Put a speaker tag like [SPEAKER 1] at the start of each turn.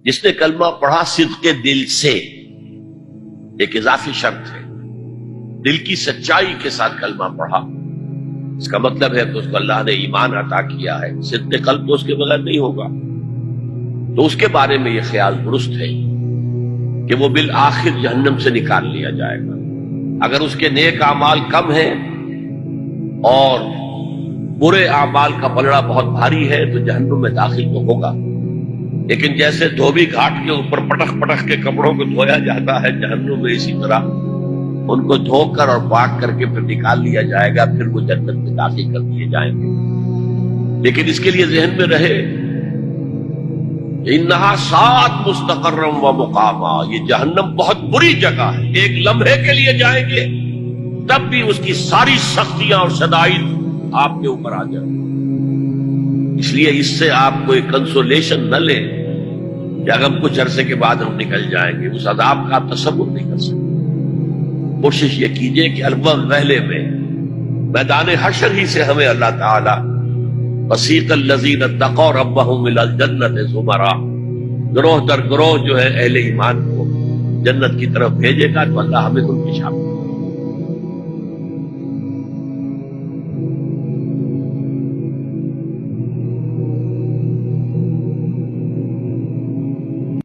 [SPEAKER 1] جس نے کلمہ پڑھا صدق دل سے، ایک اضافی شرط ہے، دل کی سچائی کے ساتھ کلمہ پڑھا، اس کا مطلب ہے کہ اس کو اللہ نے ایمان عطا کیا ہے، صدق قلب تو اس کے بغیر نہیں ہوگا۔ تو اس کے بارے میں یہ خیال درست ہے کہ وہ بالآخر جہنم سے نکال لیا جائے گا۔ اگر اس کے نیک اعمال کم ہیں اور برے اعمال کا پلڑا بہت بھاری ہے تو جہنم میں داخل تو ہوگا، لیکن جیسے دھوبی گھاٹ کے اوپر پٹخ پٹخ کے کپڑوں کو دھویا جاتا ہے، جہنم میں اسی طرح ان کو دھو کر اور پاک کر کے پھر نکال لیا جائے گا، پھر وہ جنت میں داخل کر دیے جائیں گے۔ لیکن اس کے لیے ذہن میں رہے انہا سات مستقرم و مقاما، یہ جہنم بہت بری جگہ ہے، ایک لمحے کے لیے جائیں گے تب بھی اس کی ساری سختیاں اور شدائد آپ کے اوپر آ جائیں۔ اس لیے اس سے آپ کوئی کنسولیشن نہ لیں کہ اگر کچھ عرصے کے بعد ہم نکل جائیں گے، اس عذاب کا آپ تصور نہیں کر سکتے۔ کوشش یہ کیجئے کہ الوقت پہلے میں میدان حشر ہی سے ہمیں اللہ تعالی وسیق الذین اتقوا ربهم الی الجنۃ زمرا، گروہ در گروہ جو ہے اہل ایمان کو جنت کی طرف بھیجے گا، تو اللہ ہمیں ان کی شامل